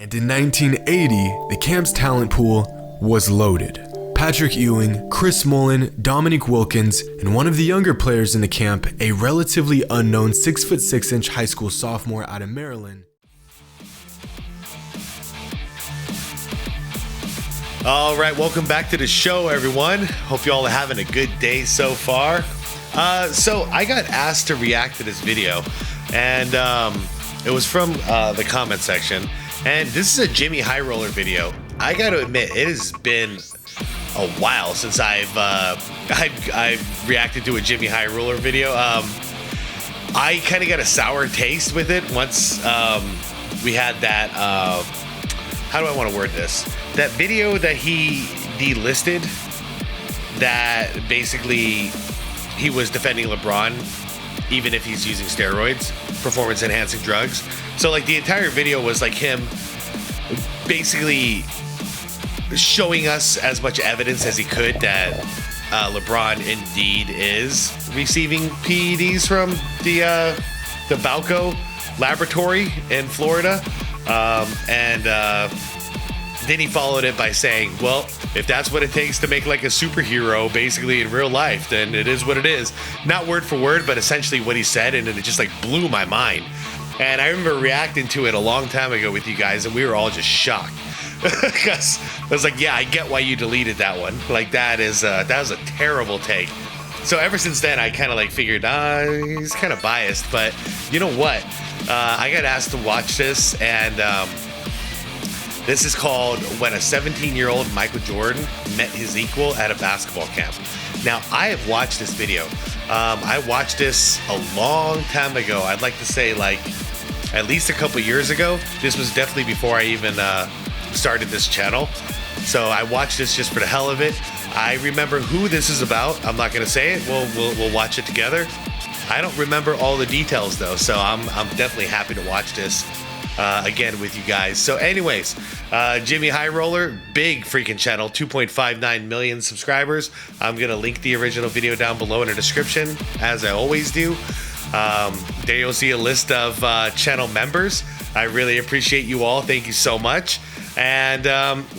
And in 1980, the camp's talent pool was loaded. Patrick Ewing, Chris Mullen, Dominique Wilkins, and one of the younger players in the camp, a relatively unknown 6'6" high school sophomore out of Maryland. All right, welcome back to the show, everyone. Hope you all are having a good day so far. So I got asked to react to this video, and it was from the comment section. And this is a Jimmy High Roller video. I got to admit, it has been a while since I've reacted to a Jimmy High Roller video. I kind of got a sour taste with it once we had that. How do I want to word this? That video that he delisted, that basically he was defending LeBron, even if he's using steroids, performance enhancing drugs. So like the entire video was like him basically showing us as much evidence as he could that LeBron indeed is receiving PEDs from the Balco laboratory in Florida. Then he followed it by saying, well, if that's what it takes to make like a superhero basically in real life, then it is what it is. Not word for word, but essentially what he said, and it just like blew my mind. And I remember reacting to it a long time ago with you guys, and we were all just shocked. Because I was like, yeah, I get why you deleted that one. Like that was a terrible take. So ever since then, I kind of like figured, he's kind of biased. But you know what? I got asked to watch this, and this is called When a 17-year-old Michael Jordan Met His Equal at a Basketball Camp. Now, I have watched this video. I watched this a long time ago. I'd like to say like at least a couple years ago. This was definitely before I even started this channel. So I watched this just for the hell of it. I remember who this is about. I'm not gonna say it. We'll watch it together. I don't remember all the details though, so I'm definitely happy to watch this again with you guys. So anyways, Jimmy High Roller, big freaking channel, 2.59 million subscribers. I'm gonna link the original video down below in the description, as I always do. There you'll see a list of channel members. I really appreciate you all. Thank you so much. And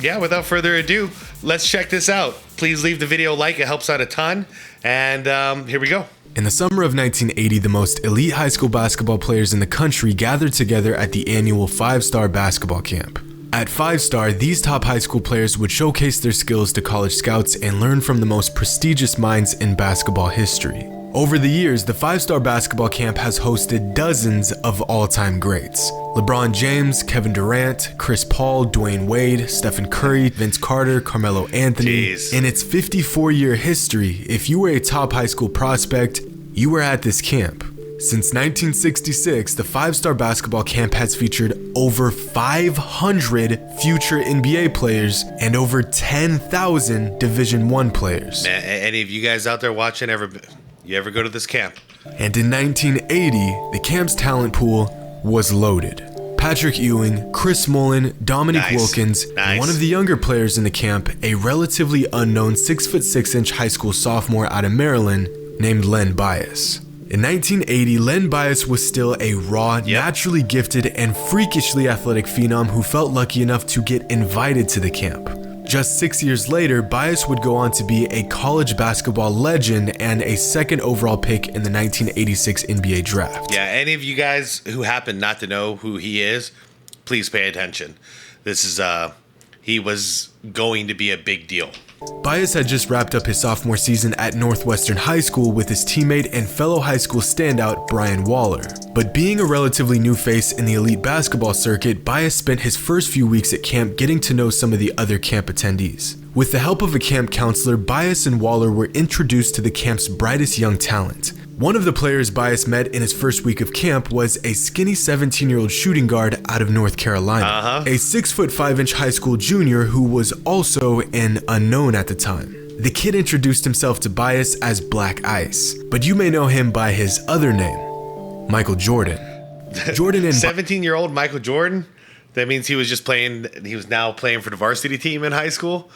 yeah, without further ado, let's check this out. Please leave the video a like, it helps out a ton. And here we go. In the summer of 1980, the most elite high school basketball players in the country gathered together at the annual 5-Star basketball camp. At 5-Star, these top high school players would showcase their skills to college scouts and learn from the most prestigious minds in basketball history. Over the years, the 5-Star basketball camp has hosted dozens of all-time greats. LeBron James, Kevin Durant, Chris Paul, Dwayne Wade, Stephen Curry, Vince Carter, Carmelo Anthony. Jeez. In its 54-year history, if you were a top high school prospect, you were at this camp. Since 1966, the 5-Star basketball camp has featured over 500 future NBA players and over 10,000 Division I players. Man, any of you guys out there watching you ever go to this camp? And in 1980, the camp's talent pool was loaded. Patrick Ewing, Chris Mullen, Dominique Wilkins, and one of the younger players in the camp, a relatively unknown 6'6" high school sophomore out of Maryland named Len Bias. In 1980, Len Bias was still a raw, naturally gifted, and freakishly athletic phenom who felt lucky enough to get invited to the camp. Just 6 years later, Bias would go on to be a college basketball legend and a second overall pick in the 1986 NBA draft. Yeah, any of you guys who happen not to know who he is, please pay attention. This is, he was going to be a big deal. Bias had just wrapped up his sophomore season at Northwestern High School with his teammate and fellow high school standout Brian Waller. But being a relatively new face in the elite basketball circuit, Bias spent his first few weeks at camp getting to know some of the other camp attendees. With the help of a camp counselor, Bias and Waller were introduced to the camp's brightest young talent. One of the players Bias met in his first week of camp was a skinny 17-year-old shooting guard out of North Carolina, a 6'5" high school junior who was also an unknown at the time. The kid introduced himself to Bias as Black Ice, but you may know him by his other name, Michael Jordan. Jordan and 17-year-old Michael Jordan? That means he was now playing for the varsity team in high school?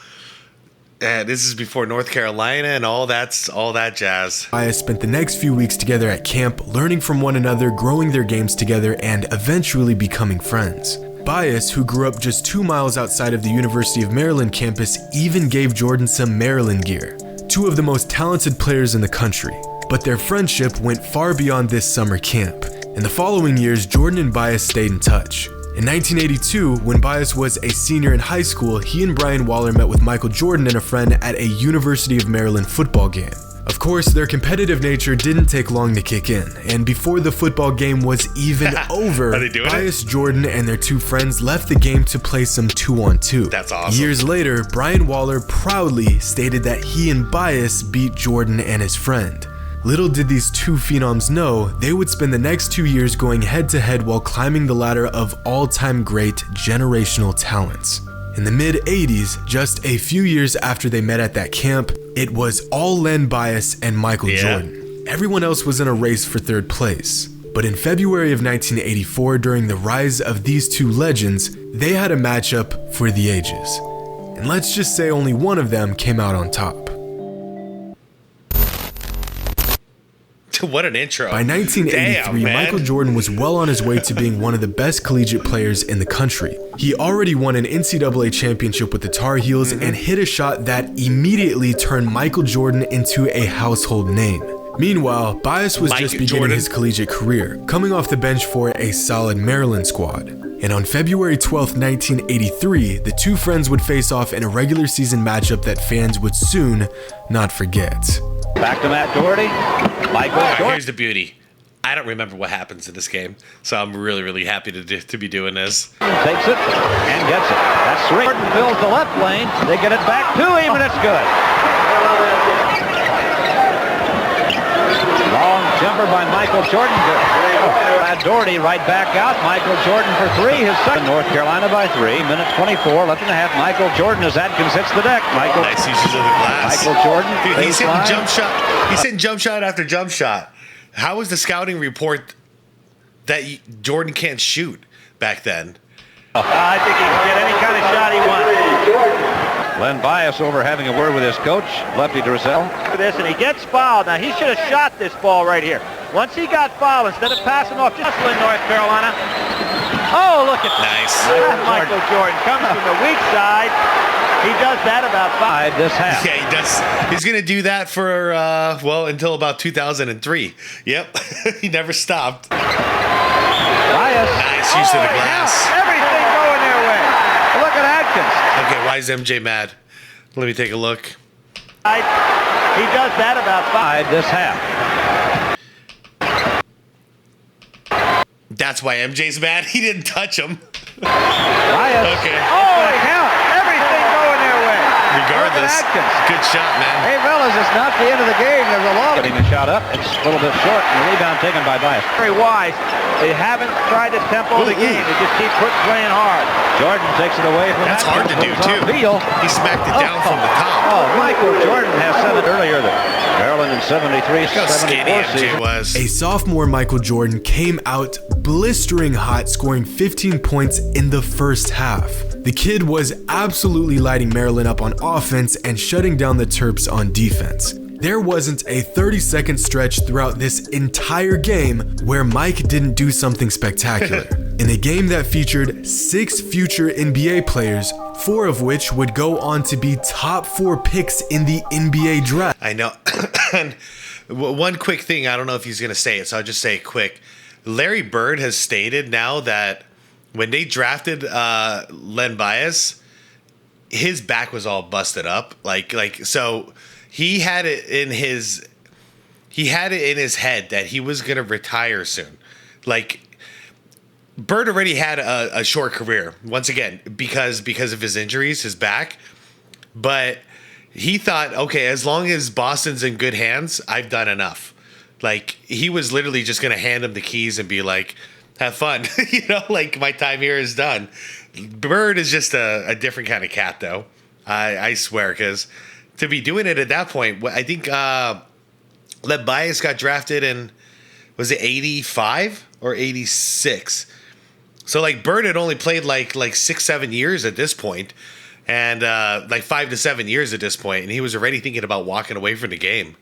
This is before North Carolina and all that jazz. Bias spent the next few weeks together at camp, learning from one another, growing their games together, and eventually becoming friends. Bias, who grew up just 2 miles outside of the University of Maryland campus, even gave Jordan some Maryland gear. Two of the most talented players in the country. But their friendship went far beyond this summer camp. In the following years, Jordan and Bias stayed in touch. In 1982, when Bias was a senior in high school, he and Brian Waller met with Michael Jordan and a friend at a University of Maryland football game. Of course, their competitive nature didn't take long to kick in, and before the football game was even over, Bias, Jordan, and their two friends left the game to play some 2-on-2. That's awesome. Years later, Brian Waller proudly stated that he and Bias beat Jordan and his friend. Little did these two phenoms know, they would spend the next 2 years going head-to-head while climbing the ladder of all-time great generational talents. In the mid-80s, just a few years after they met at that camp, it was all Len Bias and Michael Jordan. Everyone else was in a race for third place. But in February of 1984, during the rise of these two legends, they had a matchup for the ages. And let's just say only one of them came out on top. What an intro. By 1983, Michael Jordan was well on his way to being one of the best collegiate players in the country. He already won an NCAA championship with the Tar Heels and hit a shot that immediately turned Michael Jordan into a household name. Meanwhile, Bias was just beginning his collegiate career, coming off the bench for a solid Maryland squad. And on February 12, 1983, the two friends would face off in a regular season matchup that fans would soon not forget. Back to Matt Doherty. Michael Jordan. Here's the beauty. I don't remember what happens in this game, so I'm really, really happy to be doing this. Takes it and gets it. That's three. Jordan fills the left lane. They get it back to him, and it's good. Long jumper by Michael Jordan. Matt Doherty right back out. Michael Jordan for three. His second. North Carolina by 3. Minute 24 left and a half. Michael Jordan as Adkins hits the deck. Nice uses of the glass. Michael Jordan. Dude, he's hitting jump shot. He's hitting jump shot after jump shot. How was the scouting report that Jordan can't shoot back then? I think he can get any kind of shot he wants. Len Bias over having a word with his coach, Lefty Drizzell. This, and he gets fouled. Now, he should have shot this ball right here. Once he got fouled, instead of passing off, just in North Carolina. Oh, look at that. Nice. Michael Jordan comes from the weak side. He does that about 5 this half. Yeah, he does. He's going to do that for, until about 2003. Yep. He never stopped. Bias. Nice use of the glass. Yeah, everything going their way. Look at Adkins. Okay, why is MJ mad? Let me take a look. He does that about 5 this half. That's why MJ's mad. He didn't touch him. Bias. Okay. Oh, count. Everything going their way. Regardless, good shot, man. Hey, fellas, it's not the end of the game. There's a lot. Getting the shot up. It's a little bit short. And the rebound taken by Bias. Very wise. They haven't tried to tempo the game. They just keep playing hard. Jordan takes it away from That's hard to do, too. He smacked it down from the top. Oh, Michael Jordan has said it earlier that Maryland in 73, Look how skinny 74 MJ season. was. A sophomore Michael Jordan came out blistering hot, scoring 15 points in the first half. The kid was absolutely lighting Maryland up on offense and shutting down the Terps on defense. There wasn't a 30-second stretch throughout this entire game where Mike didn't do something spectacular. In a game that featured 6 future NBA players, 4 of which would go on to be top 4 picks in the NBA draft. I know. And one quick thing, I don't know if he's going to say it, so I'll just say it quick. Larry Bird has stated now that when they drafted Len Bias, his back was all busted up. So he had it in his head that he was going to retire soon. Bird already had a short career, once again, because of his injuries, his back. But he thought, okay, as long as Boston's in good hands, I've done enough. He was literally just going to hand him the keys and be like, have fun. My time here is done. Bird is just a different kind of cat, though. I swear, because to be doing it at that point, I think Len Bias got drafted in, was it 85 or 86? So Bird had only played like 6-7 years at this point, and 5 to 7 years at this point, and he was already thinking about walking away from the game.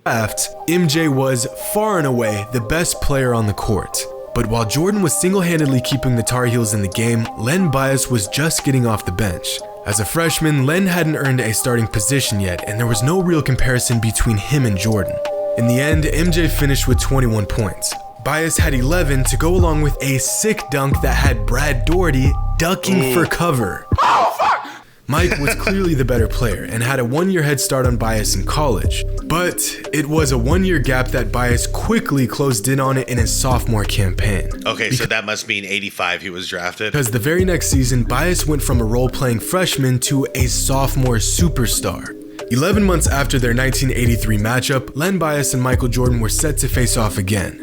MJ was far and away the best player on the court. But while Jordan was single-handedly keeping the Tar Heels in the game, Len Bias was just getting off the bench. As a freshman, Len hadn't earned a starting position yet, and there was no real comparison between him and Jordan. In the end, MJ finished with 21 points. Bias had 11 to go along with a sick dunk that had Brad Daugherty ducking for cover. Oh, fuck! Mike was clearly the better player and had a 1-year head start on Bias in college. But it was a 1-year gap that Bias quickly closed in on it in his sophomore campaign. Okay, so that must mean 85 he was drafted. Because the very next season, Bias went from a role-playing freshman to a sophomore superstar. 11 months after their 1983 matchup, Len Bias and Michael Jordan were set to face off again.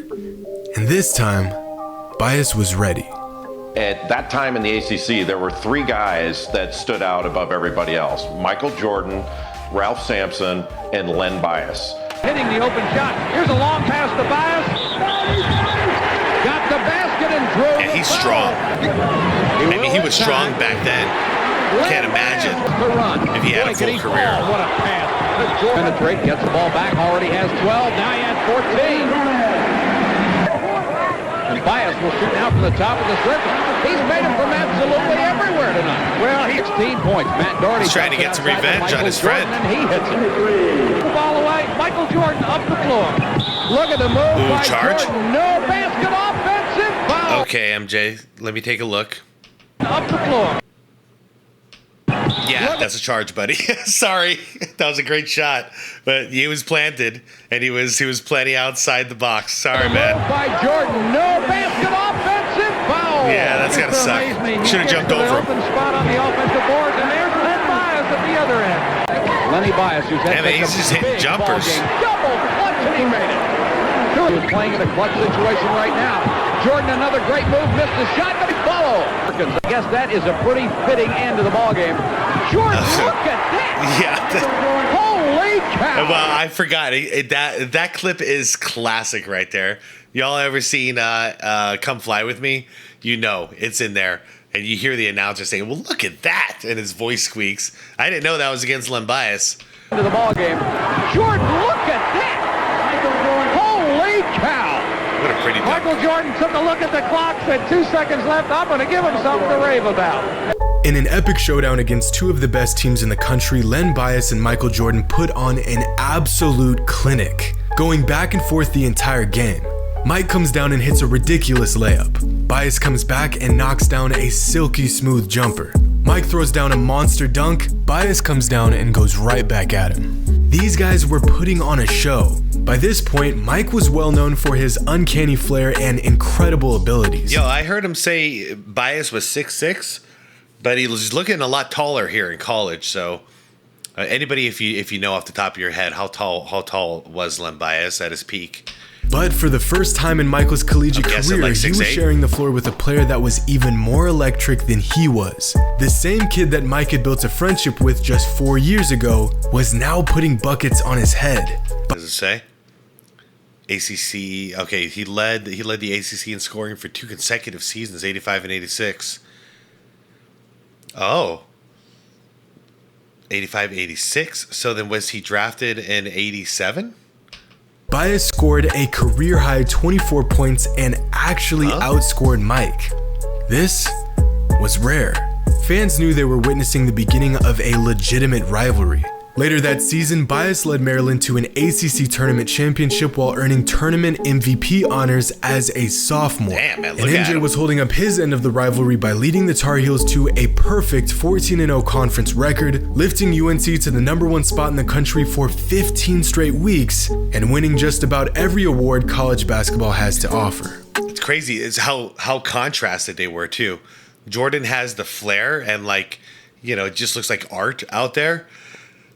And this time, Bias was ready. At that time in the ACC, there were 3 guys that stood out above everybody else. Michael Jordan, Ralph Sampson, and Len Bias. Hitting the open shot. Here's a long pass to Bias. Got the basket and drove. Yeah, he's strong. Maybe he was strong back then. Can't imagine if he had a full career. What a pass. Penetrate, gets the ball back, already has 12, now he has 14. And Bias will shoot now from the top of the circle. He's made it from absolutely everywhere tonight. Well, he's 16 points. Matt Daugherty He's trying to get some revenge on his friend. And he hits it. Ball away. Michael Jordan up the floor. Look at the move by charge. Jordan. No basket, offensive foul. Okay, MJ, let me take a look. Up the floor. Yeah, that's a charge, buddy. Sorry, that was a great shot, but he was planted and he was plenty outside the box. Sorry, man. By Jordan, no basket, offensive foul. Yeah, that's gotta suck. Should have jumped over him. Open spot on the offensive board, and there's Len Bias at the other end. Lenny Bias, who's had he's just hitting jumpers. Double clutch, and he made it. He was playing in a clutch situation right now. Jordan, another great move, missed the shot, but he followed. I guess that is a pretty fitting end to the ball game. Jordan, look at that! Yeah. Holy cow! Well, I forgot that clip is classic right there. Y'all ever seen "Come Fly with Me"? You know it's in there, and you hear the announcer saying, "Well, look at that," and his voice squeaks. I didn't know that was against Len Bias. To the ball game. Jordan, look at that! Holy cow! What a pretty dunk. Michael Jordan took a look at the clock, said 2 seconds left. I'm going to give him something to rave about. In an epic showdown against 2 of the best teams in the country, Len Bias and Michael Jordan put on an absolute clinic, going back and forth the entire game. Mike comes down and hits a ridiculous layup. Bias comes back and knocks down a silky smooth jumper. Mike throws down a monster dunk. Bias comes down and goes right back at him. These guys were putting on a show. By this point, Mike was well known for his uncanny flair and incredible abilities. Yo, I heard him say Bias was 6'6", but he was looking a lot taller here in college. So, anybody, if you know off the top of your head, how tall was Len Bias at his peak? But for the first time in Michael's collegiate career, like he was 6'8". sharing the floor with a player that was even more electric than he was. The same kid that Mike had built a friendship with just 4 years ago was now putting buckets on his head. What does it say? ACC. Okay, he led the ACC in scoring for 2 consecutive seasons, 85 and 86. Oh. 85, 86. So then was he drafted in 87? Bias scored a career-high 24 points and actually outscored Mike. This was rare. Fans knew they were witnessing the beginning of a legitimate rivalry. Later that season, Bias led Maryland to an ACC tournament championship while earning tournament MVP honors as a sophomore. Damn, man, and look at MJ him. was holding up his end of the rivalry by leading the Tar Heels to a perfect 14-0 conference record, lifting UNC to the #1 spot in the country for 15 straight weeks, and winning just about every award college basketball has to offer. It's crazy is how contrasted they were too. Jordan has the flair and it just looks like art out there.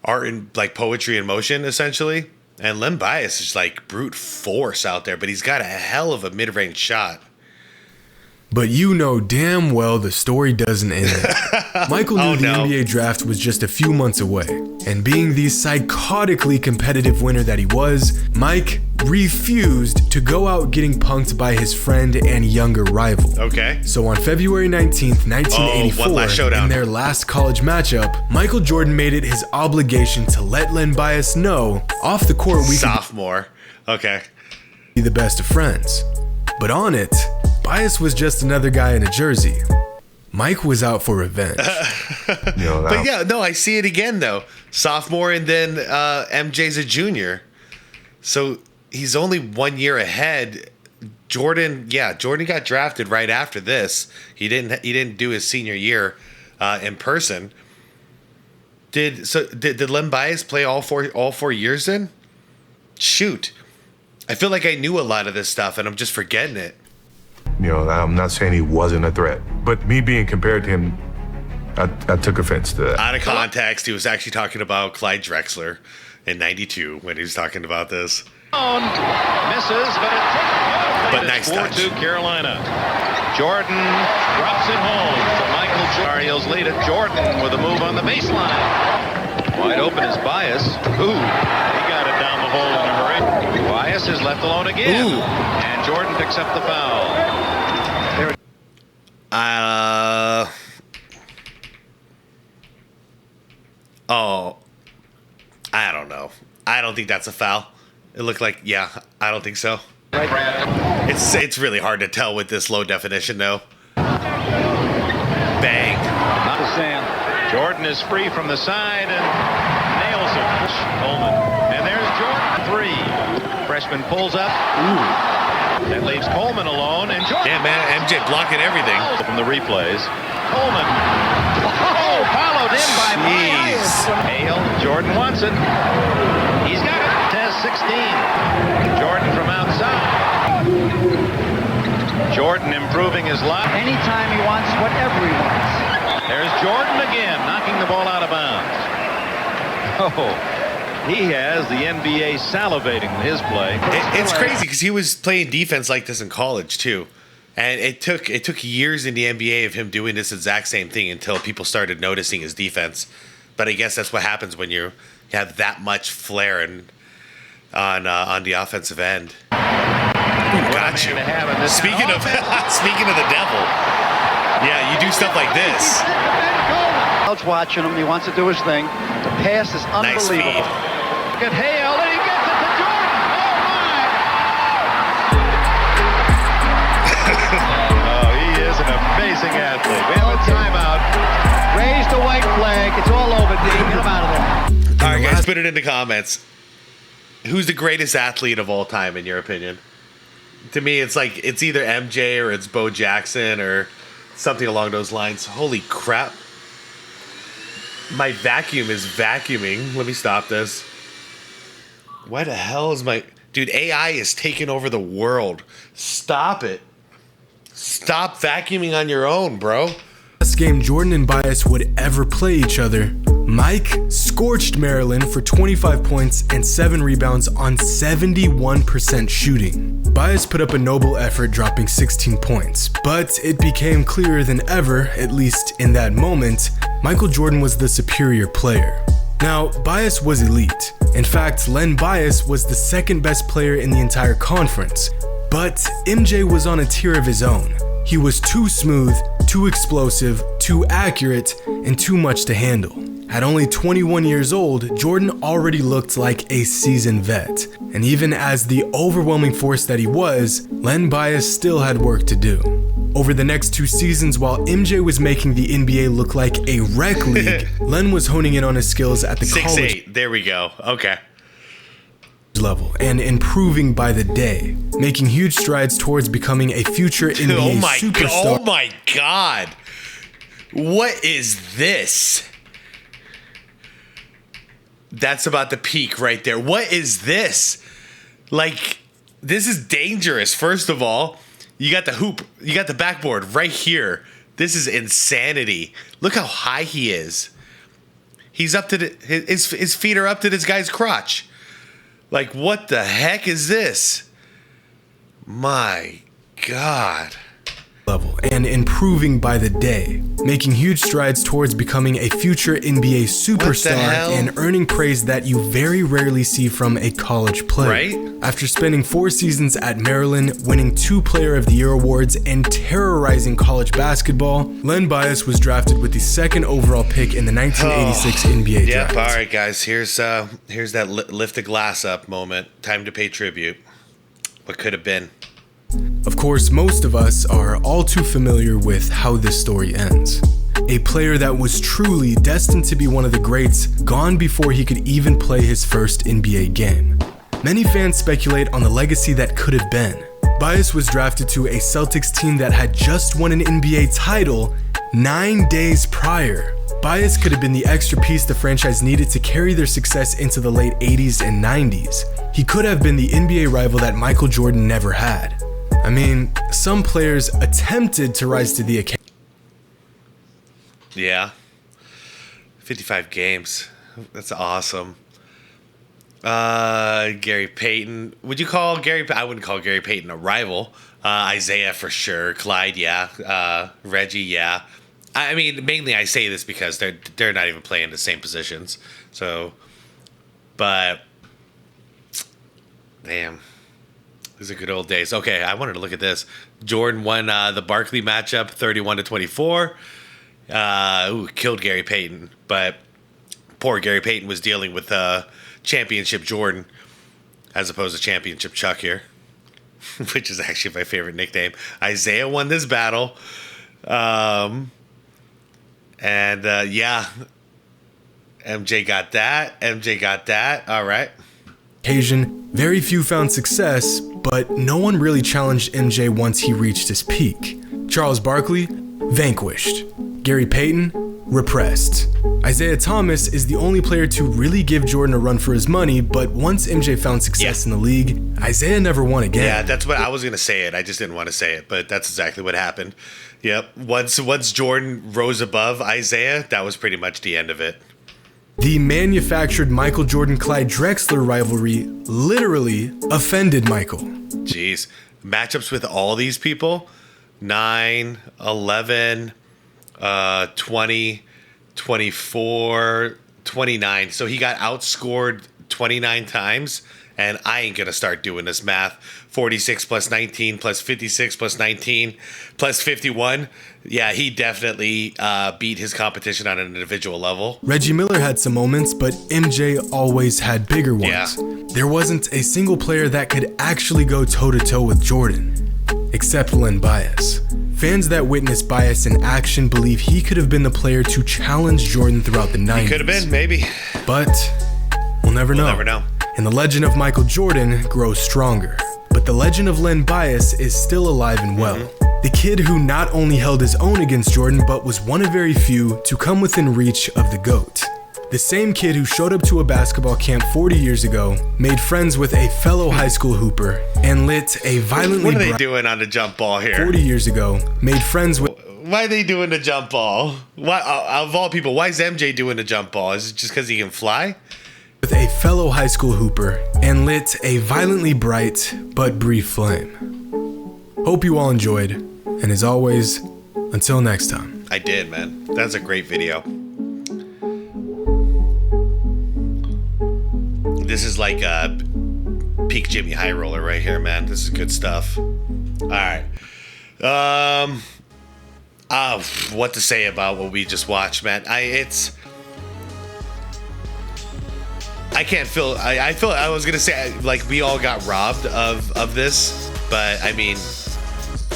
Art and like poetry in motion, essentially. And Len Bias is like brute force out there, but he's got a hell of a mid-range shot. But you know damn well the story doesn't end there. Michael knew the NBA draft was just a few months away, and being the psychotically competitive winner that he was, Mike refused to go out getting punked by his friend and younger rival. Okay. So on February 19th, 1984, one last showdown. in their last college matchup, Michael Jordan made it his obligation to let Len Bias know, off the court we Sophomore. Okay. could be the best of friends. But on it, Bias was just another guy in a jersey. Mike was out for revenge. But yeah, no, I see it again though. Sophomore, and then MJ's a junior, so he's only 1 year ahead. Jordan got drafted right after this. He didn't do his senior year in person. Did Len Bias play all four years then? Shoot. I feel like I knew a lot of this stuff and I'm just forgetting it. I'm not saying he wasn't a threat, but me being compared to him, I took offense to that. Out of context, he was actually talking about Clyde Drexler in '92 when he was talking about this. Misses, but nice touch. 4-2 Carolina. Jordan drops it home to Michael Jordan. Lead it. Jordan with a move on the baseline. Wide open is Bias. Ooh, he got it down the hole in a hurry. Bias is left alone again. Ooh. And Jordan picks up the foul. I don't know. I don't think that's a foul. It looked like, I don't think so. It's really hard to tell with this low definition, though. Bang. Not a Sam. Jordan is free from the side and nails it. Coleman. And there's Jordan. 3. Freshman pulls up. Ooh. That leaves Coleman alone. And Jordan. Yeah, man, MJ blocking everything. From the replays. Coleman. Oh, followed in by Bias. Hale. Jordan wants it. He's got it. Test 16. Jordan from outside. Jordan improving his life. Anytime he wants, whatever he wants. There's Jordan again, knocking the ball out of bounds. Oh, he has the NBA salivating in his play. It's crazy because he was playing defense like this in college too, and it took years in the NBA of him doing this exact same thing until people started noticing his defense. But I guess that's what happens when you have that much flair on the offensive end. Ooh, got you. Speaking of the devil, yeah, you do stuff like this. Coach watching him. He wants to do his thing. The pass is unbelievable. Nice feed. Look at Hale, and he gets it to Jordan. Oh, he is an amazing athlete. We have a timeout. Raise the white flag. It's all over, D. Get him out of there. All right, guys, put it in the comments. Who's the greatest athlete of all time, in your opinion? To me, it's either MJ or it's Bo Jackson or something along those lines. Holy crap. My vacuum is vacuuming. Let me stop this. Why the hell is my... Dude, AI is taking over the world. Stop it. Stop vacuuming on your own, bro. Last game Jordan and Bias would ever play each other, Mike scorched Maryland for 25 points and 7 rebounds on 71% shooting. Bias put up a noble effort, dropping 16 points, but it became clearer than ever, at least in that moment, Michael Jordan was the superior player. Now, Bias was elite. In fact, Len Bias was the second best player in the entire conference, but MJ was on a tier of his own. He was too smooth, too explosive, too accurate, and too much to handle. At only 21 years old, Jordan already looked like a seasoned vet. And even as the overwhelming force that he was, Len Bias still had work to do. Over the next 2 seasons, while MJ was making the NBA look like a rec league, Len was honing in on his skills at the 6'8". college There we go. Okay. level and improving by the day, making huge strides towards becoming a future NBA superstar. Oh my God. What is this? That's about the peak right there. What is this? Like, this is dangerous. First of all, you got the hoop, you got the backboard right here. This is insanity. Look how high he is. He's up to his feet are up to this guy's crotch. Like, what the heck is this? My God. Level and improving by the day, making huge strides towards becoming a future NBA superstar and earning praise that you very rarely see from a college player. Right? After spending 4 seasons at Maryland, winning 2 Player of the Year awards, and terrorizing college basketball, Len Bias was drafted with the 2nd overall pick in the 1986 NBA draft. Yep. All right, guys. Here's that lift the glass up moment. Time to pay tribute. What could have been? Of course, most of us are all too familiar with how this story ends. A player that was truly destined to be one of the greats gone before he could even play his first NBA game. Many fans speculate on the legacy that could have been. Bias was drafted to a Celtics team that had just won an NBA title 9 days prior. Bias could have been the extra piece the franchise needed to carry their success into the late 80s and 90s. He could have been the NBA rival that Michael Jordan never had. I mean, some players attempted to rise to the occasion. Yeah. 55 games. That's awesome. Gary Payton. Would you call Gary? I wouldn't call Gary Payton a rival. Isaiah for sure. Clyde, yeah. Reggie, yeah. I mean, mainly I say this because they're not even playing the same positions. So, but damn, these are good old days. Okay, I wanted to look at this. Jordan won the Barkley matchup, 31-24. Killed Gary Payton, but poor Gary Payton was dealing with championship Jordan as opposed to championship Chuck here, which is actually my favorite nickname. Isaiah won this battle. Yeah, MJ got that. All right. Occasion, very few found success, but no one really challenged MJ once he reached his peak. Charles Barkley, vanquished. Gary Payton, repressed. Isaiah Thomas is the only player to really give Jordan a run for his money, but once MJ found success in the league, Isaiah never won again. Yeah, that's what I was going to say it. I just didn't want to say it, but that's exactly what happened. Yep. Once Jordan rose above Isaiah, that was pretty much the end of it. The manufactured Michael Jordan-Clyde Drexler rivalry literally offended Michael. Jeez. Matchups with all these people? 9, 11, 20, 24, 29. So he got outscored 29 times, and I ain't going to start doing this math. 46 plus 19 plus 56 plus 19 plus 51. Yeah, he definitely beat his competition on an individual level. Reggie Miller had some moments, but MJ always had bigger ones. Yeah. There wasn't a single player that could actually go toe-to-toe with Jordan, except Len Bias. Fans that witnessed Bias in action believe he could have been the player to challenge Jordan throughout the 90s. He could have been, maybe. But we'll never know. Never know. And the legend of Michael Jordan grows stronger. But the legend of Len Bias is still alive and well. The kid who not only held his own against Jordan, but was one of very few to come within reach of the GOAT. The same kid who showed up to a basketball camp 40 years ago, made friends with a fellow high school hooper, and lit a violently... What are they doing on the jump ball here? 40 years ago, made friends with... Why are they doing the jump ball? Why, of all people, why is MJ doing the jump ball? Is it just because he can fly? With a fellow high school hooper, and lit a violently bright but brief flame. Hope you all enjoyed, and as always, until next time. I did, man. That's a great video. This is like a peak Jimmy High Roller right here, man. This is good stuff. All right. What to say about what we just watched, man? I was gonna say like we all got robbed of this, but I mean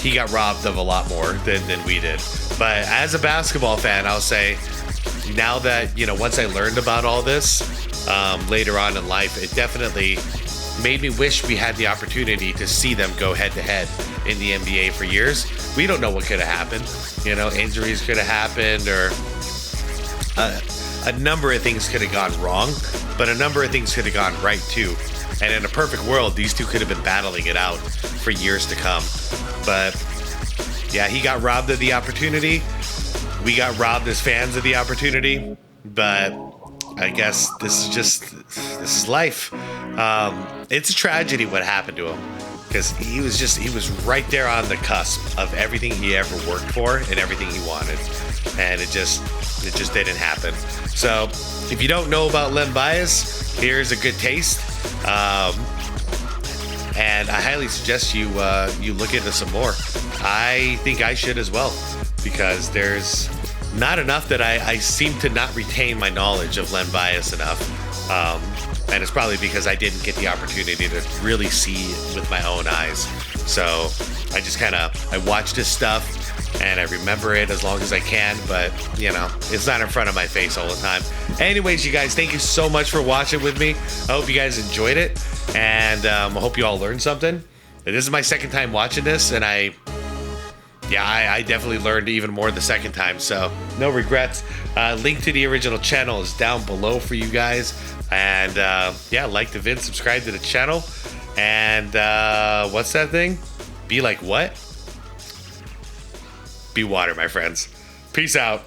he got robbed of a lot more than we did. But as a basketball fan, I'll say now that, you know, once I learned about all this later on in life, it definitely made me wish we had the opportunity to see them go head to head in the NBA for years. We don't know what could have happened. You know, injuries could have happened, or a number of things could have gone wrong, but a number of things could have gone right too. And in a perfect world, these two could have been battling it out for years to come. But yeah, he got robbed of the opportunity. We got robbed as fans of the opportunity. But I guess this is life. It's a tragedy what happened to him, because he was right there on the cusp of everything he ever worked for and everything he wanted, and it just didn't happen. So if you don't know about Len Bias, here's a good taste, and I highly suggest you look into some more. I think I should as well, because there's not enough that I seem to not retain my knowledge of Len Bias enough. And it's probably because I didn't get the opportunity to really see it with my own eyes. So I just I watch this stuff and I remember it as long as I can, but you know, it's not in front of my face all the time. Anyways, you guys, thank you so much for watching with me. I hope you guys enjoyed it, and I hope you all learned something. This is my second time watching this, and I definitely learned even more the second time, so no regrets. Link to the original channel is down below for you guys, and yeah, like the vid, subscribe to the channel, and what's that thing? Be like what? Be water, my friends. Peace out.